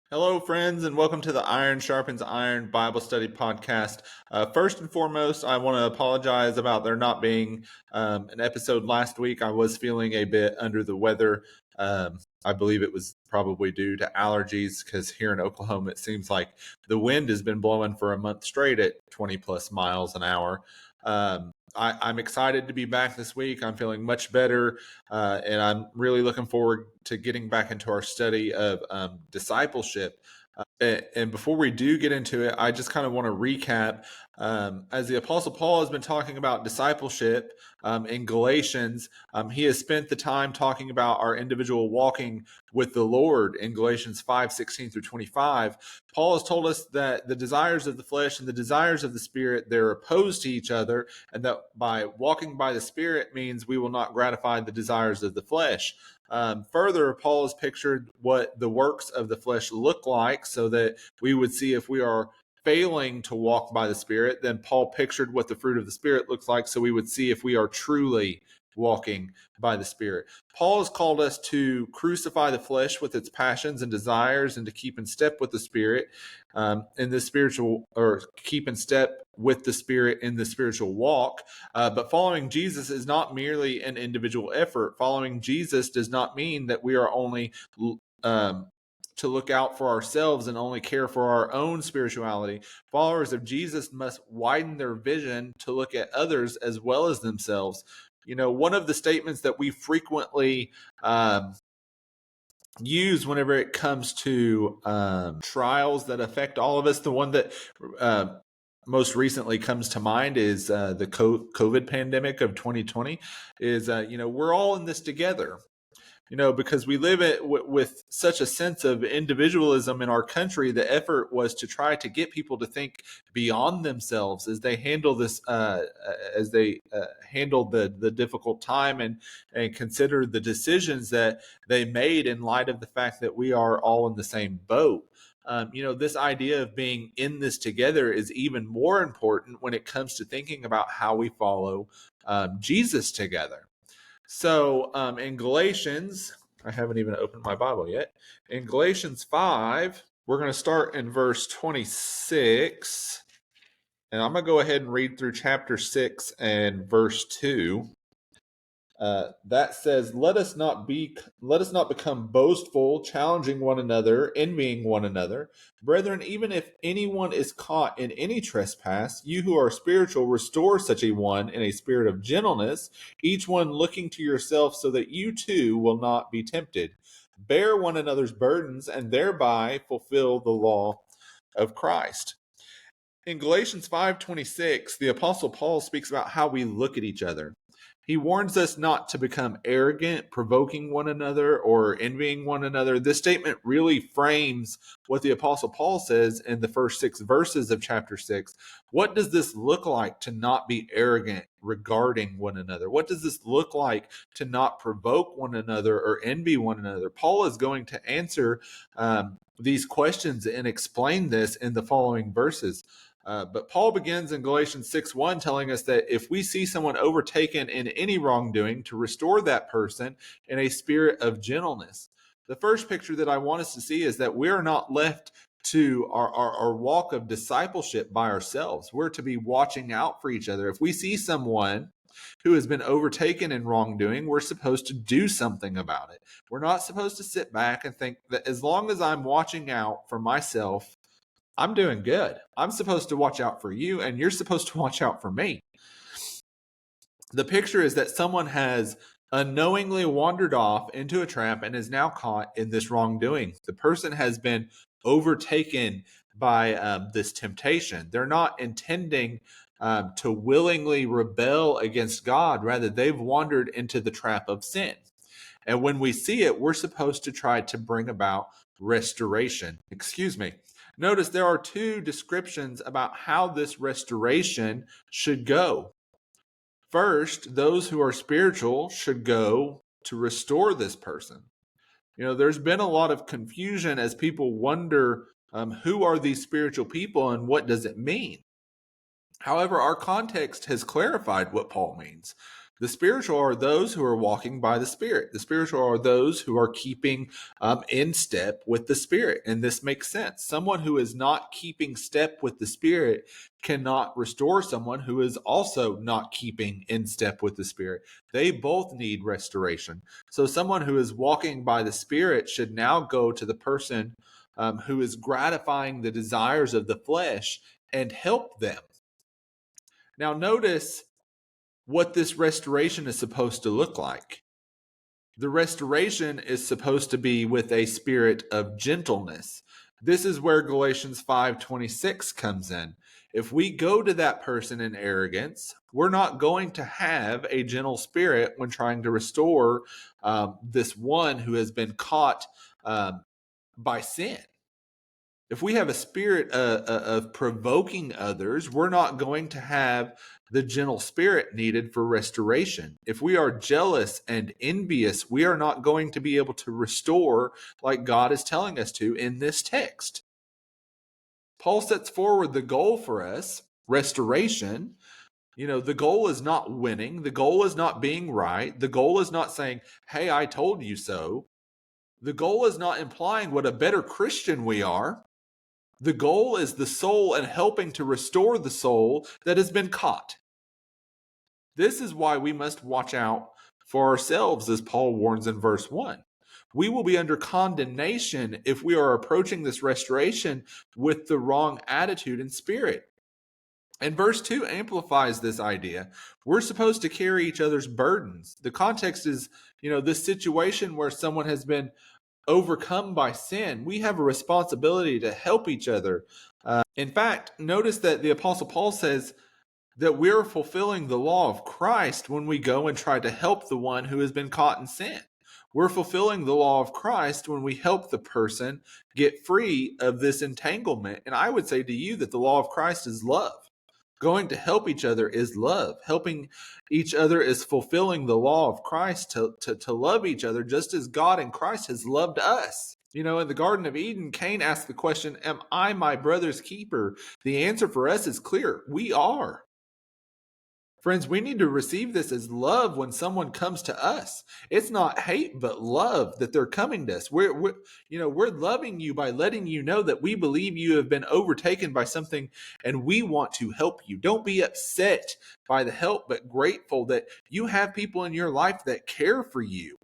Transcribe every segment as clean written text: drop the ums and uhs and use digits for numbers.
Hello, friends, and welcome to the Iron Sharpens Iron Bible Study Podcast. First and foremost, I want to apologize about there not being an episode last week. I was feeling a bit under the weather. I believe it was probably due to allergies because here in Oklahoma, it seems like the wind has been blowing for a month straight at 20 plus miles an hour. I'm excited to be back this week. I'm feeling much better. And I'm really looking forward to getting back into our study of discipleship. And before we do get into it, I just kind of want to recap. As the Apostle Paul has been talking about discipleship in Galatians, he has spent the time talking about our individual walking with the Lord in Galatians 5:16 through 25. Paul has told us that the desires of the flesh and the desires of the Spirit, they're opposed to each other, and that by walking by the Spirit means we will not gratify the desires of the flesh. Further, Paul has pictured what the works of the flesh look like so that we would see if we are failing to walk by the Spirit. Then Paul pictured what the fruit of the Spirit looks like so we would see if we are truly walking by the Spirit. Paul has called us to crucify the flesh with its passions and desires and to keep in step with the Spirit in the spiritual, or keep in step with the Spirit in the spiritual walk. But following Jesus is not merely an individual effort. Following Jesus does not mean that we are only to look out for ourselves and only care for our own spirituality. Followers of Jesus must widen their vision to look at others as well as themselves. You know, one of the statements that we frequently use whenever it comes to trials that affect all of us, the one that most recently comes to mind is the COVID pandemic of 2020 is, we're all in this together. Because we live it with such a sense of individualism in our country. The effort was to try to get people to think beyond themselves as they handle this, handle the difficult time and consider the decisions that they made in light of the fact that we are all in the same boat. This idea of being in this together is even more important when it comes to thinking about how we follow Jesus together. So in Galatians, I haven't even opened my Bible yet. In Galatians 5, we're going to start in verse 26. And I'm going to go ahead and read through chapter 6 and verse 2. That says, let us not become boastful, challenging one another, envying one another. Brethren, even if anyone is caught in any trespass, you who are spiritual, restore such a one in a spirit of gentleness, each one looking to yourself, so that you too will not be tempted. Bear one another's burdens, and thereby fulfill the law of Christ. In Galatians 5:26, the Apostle Paul speaks about how we look at each other. He warns us not to become arrogant, provoking one another, or envying one another. This statement really frames what the Apostle Paul says in the first 6 verses of chapter 6. What does this look like to not be arrogant regarding one another? What does this look like to not provoke one another or envy one another? Paul is going to answer these questions and explain this in the following verses. But Paul begins in Galatians 6:1 telling us that if we see someone overtaken in any wrongdoing, to restore that person in a spirit of gentleness. The first picture that I want us to see is that we are not left to our walk of discipleship by ourselves. We're to be watching out for each other. If we see someone who has been overtaken in wrongdoing, we're supposed to do something about it. We're not supposed to sit back and think that as long as I'm watching out for myself, I'm doing good. I'm supposed to watch out for you, and you're supposed to watch out for me. The picture is that someone has unknowingly wandered off into a trap and is now caught in this wrongdoing. The person has been overtaken by this temptation. They're not intending to willingly rebel against God. Rather, they've wandered into the trap of sin. And when we see it, we're supposed to try to bring about restoration. Notice there are 2 descriptions about how this restoration should go. First, those who are spiritual should go to restore this person. There's been a lot of confusion as people wonder who are these spiritual people and what does it mean? However, our context has clarified what Paul means. The spiritual are those who are walking by the Spirit. The spiritual are those who are keeping in step with the Spirit. And this makes sense. Someone who is not keeping step with the Spirit cannot restore someone who is also not keeping in step with the Spirit. They both need restoration. So someone who is walking by the Spirit should now go to the person who is gratifying the desires of the flesh and help them. Now, notice what this restoration is supposed to look like. The restoration is supposed to be with a spirit of gentleness. This is where Galatians 5:26 comes in. If we go to that person in arrogance, we're not going to have a gentle spirit when trying to restore this one who has been caught by sin. If we have a spirit of provoking others, we're not going to have the gentle spirit needed for restoration. If we are jealous and envious, we are not going to be able to restore like God is telling us to in this text. Paul sets forward the goal for us, restoration. The goal is not winning. The goal is not being right. The goal is not saying, hey, I told you so. The goal is not implying what a better Christian we are. The goal is the soul and helping to restore the soul that has been caught. This is why we must watch out for ourselves, as Paul warns in verse 1. We will be under condemnation if we are approaching this restoration with the wrong attitude and spirit. And verse 2 amplifies this idea. We're supposed to carry each other's burdens. The context is, this situation where someone has been overcome by sin. We have a responsibility to help each other. In fact, notice that the Apostle Paul says that we're fulfilling the law of Christ when we go and try to help the one who has been caught in sin. We're fulfilling the law of Christ when we help the person get free of this entanglement. And I would say to you that the law of Christ is love. Going to help each other is love. Helping each other is fulfilling the law of Christ to love each other just as God in Christ has loved us. In the Garden of Eden, Cain asked the question, am I my brother's keeper? The answer for us is clear. We are. Friends, we need to receive this as love when someone comes to us. It's not hate, but love that they're coming to us. We're loving you by letting you know that we believe you have been overtaken by something and we want to help you. Don't be upset by the help, but grateful that you have people in your life that care for you.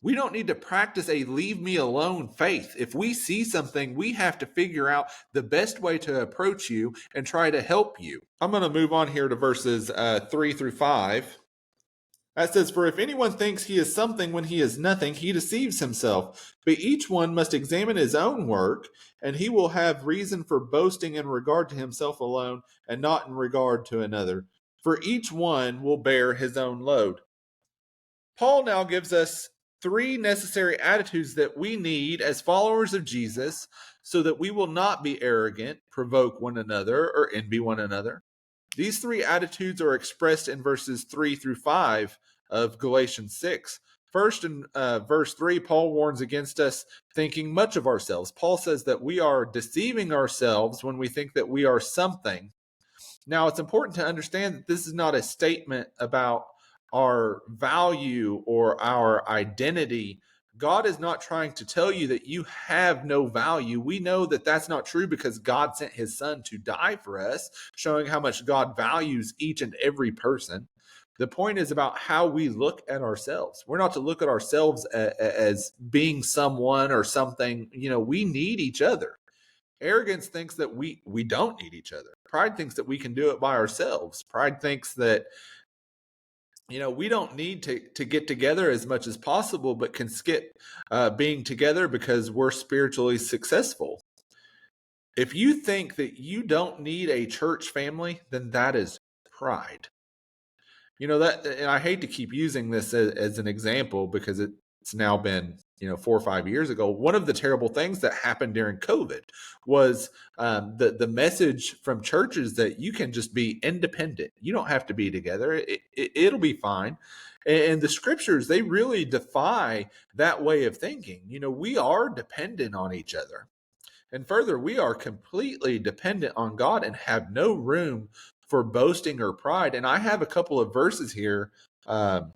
We don't need to practice a leave me alone faith. If we see something, we have to figure out the best way to approach you and try to help you. I'm going to move on here to verses 3 through 5. That says, for if anyone thinks he is something when he is nothing, he deceives himself. But each one must examine his own work, and he will have reason for boasting in regard to himself alone and not in regard to another. For each one will bear his own load. Paul now gives us 3 necessary attitudes that we need as followers of Jesus so that we will not be arrogant, provoke one another, or envy one another. These 3 attitudes are expressed in verses 3 through 5 of Galatians 6. First, in verse 3, Paul warns against us thinking much of ourselves. Paul says that we are deceiving ourselves when we think that we are something. Now, it's important to understand that this is not a statement about our value or our identity. God is not trying to tell you that you have no value. We know that that's not true because God sent his son to die for us, showing how much God values each and every person. The point is about how we look at ourselves. We're not to look at ourselves as being someone or something. We need each other. Arrogance thinks that we don't need each other. Pride thinks that we can do it by ourselves. Pride thinks that we don't need to get together as much as possible, but can skip being together because we're spiritually successful. If you think that you don't need a church family, then that is pride. That, and I hate to keep using this as an example because it's now been 4 or 5 years ago. One of the terrible things that happened during COVID was the message from churches that you can just be independent. You don't have to be together. It'll be fine. And the scriptures, they really defy that way of thinking. We are dependent on each other. And further, we are completely dependent on God and have no room for boasting or pride. And I have a couple of verses here um,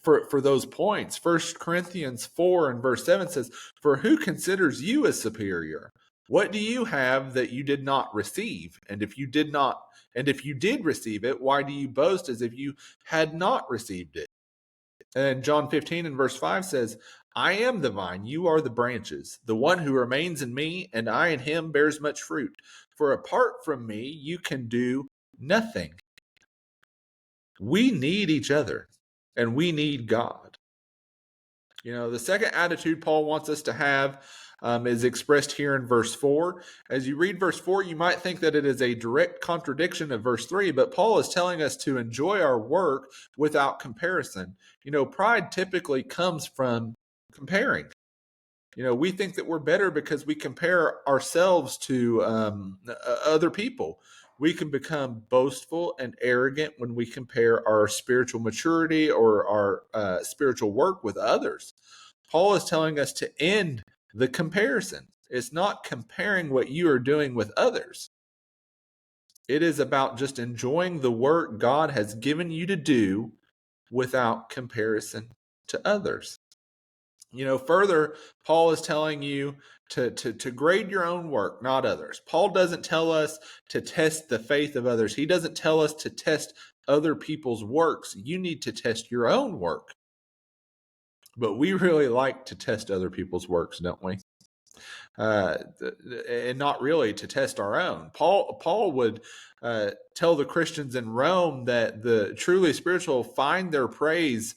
for those points. 1 Corinthians 4 and verse 7 says, "For who considers you as superior? What do you have that you did not receive? And if you did receive it, why do you boast as if you had not received it?" And John 15 and verse 5 says, "I am the vine, you are the branches. The one who remains in me and I in him bears much fruit. For apart from me, you can do nothing." We need each other and we need God. The second attitude Paul wants us to have is expressed here in verse 4. As you read verse 4, you might think that it is a direct contradiction of verse 3, but Paul is telling us to enjoy our work without comparison. Pride typically comes from comparing. We think that we're better because we compare ourselves to other people. We can become boastful and arrogant when we compare our spiritual maturity or our spiritual work with others. Paul is telling us to end the comparison. It's not comparing what you are doing with others. It is about just enjoying the work God has given you to do without comparison to others. Further, Paul is telling you to grade your own work, not others. Paul doesn't tell us to test the faith of others. He doesn't tell us to test other people's works. You need to test your own work. But we really like to test other people's works, don't we? And not really to test our own. Paul would tell the Christians in Rome that the truly spiritual find their praise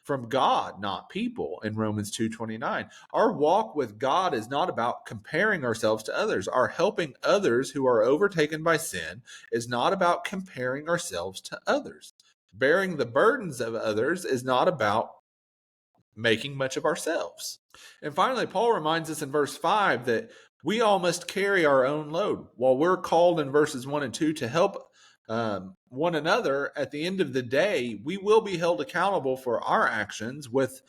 from God, not people, in Romans 2:29. Our walk with God is not about comparing ourselves to others. Our helping others who are overtaken by sin is not about comparing ourselves to others. Bearing the burdens of others is not about making much of ourselves. And finally, Paul reminds us in verse 5 that we all must carry our own load. While we're called in verses 1 and 2 to help one another, at the end of the day, we will be held accountable for our actions with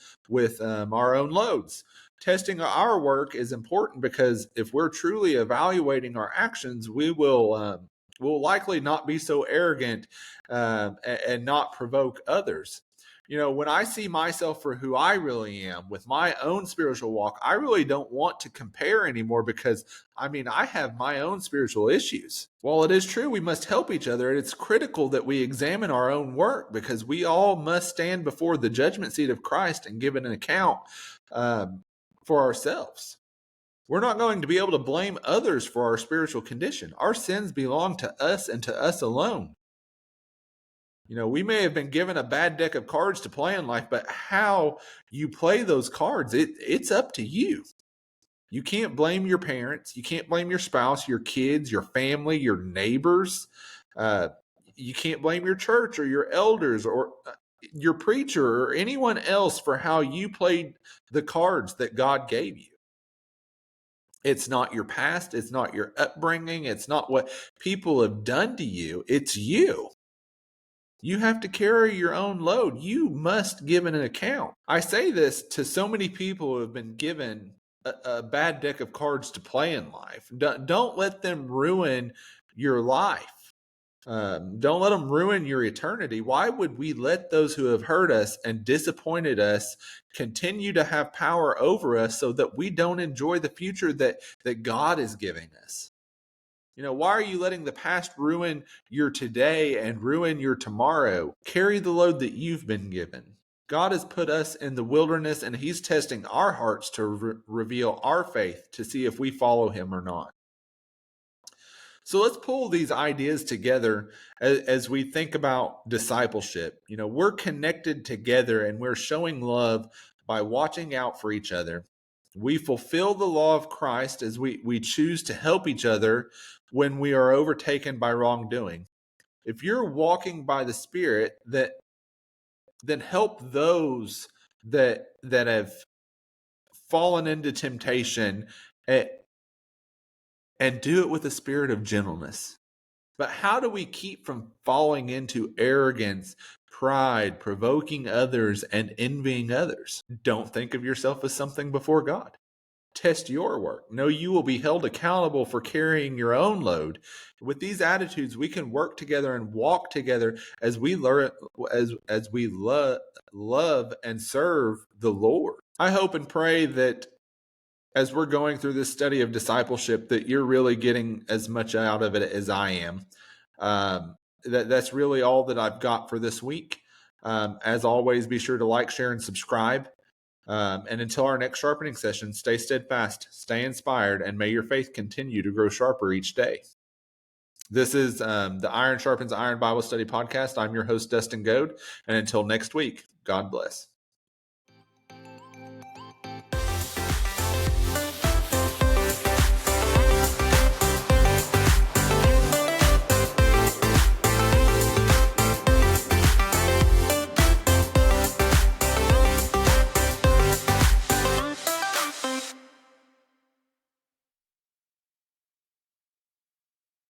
our own loads. Testing our work is important because if we're truly evaluating our actions, we'll likely not be so arrogant and not provoke others. When I see myself for who I really am with my own spiritual walk, I really don't want to compare anymore because, I have my own spiritual issues. While it is true we must help each other, it's critical that we examine our own work because we all must stand before the judgment seat of Christ and give an account for ourselves. We're not going to be able to blame others for our spiritual condition. Our sins belong to us and to us alone. We may have been given a bad deck of cards to play in life, but how you play those cards, it's up to you. You can't blame your parents. You can't blame your spouse, your kids, your family, your neighbors. You can't blame your church or your elders or your preacher or anyone else for how you played the cards that God gave you. It's not your past. It's not your upbringing. It's not what people have done to you. It's you. You have to carry your own load. You must give an account. I say this to so many people who have been given a bad deck of cards to play in life. Don't let them ruin your life. Don't let them ruin your eternity. Why would we let those who have hurt us and disappointed us continue to have power over us so that we don't enjoy the future that God is giving us? Why are you letting the past ruin your today and ruin your tomorrow? Carry the load that you've been given. God has put us in the wilderness and he's testing our hearts to reveal our faith to see if we follow him or not. So let's pull these ideas together as we think about discipleship. We're connected together and we're showing love by watching out for each other. We fulfill the law of Christ as we choose to help each other when we are overtaken by wrongdoing. If you're walking by the Spirit, then help those that have fallen into temptation and do it with a spirit of gentleness. But how do we keep from falling into arrogance, pride, provoking others, and envying others? Don't think of yourself as something before God. test your work. Know you will be held accountable for carrying your own load. With these attitudes, we can work together and walk together as we learn, as we love and serve the Lord. I hope and pray that as we're going through this study of discipleship, that you're really getting as much out of it as I am. That's really all that I've got for this week. As always, be sure to like, share, and subscribe. And until our next sharpening session, stay steadfast, stay inspired, and may your faith continue to grow sharper each day. This is the Iron Sharpens Iron Bible Study Podcast. I'm your host, Dustin Goad. And until next week, God bless.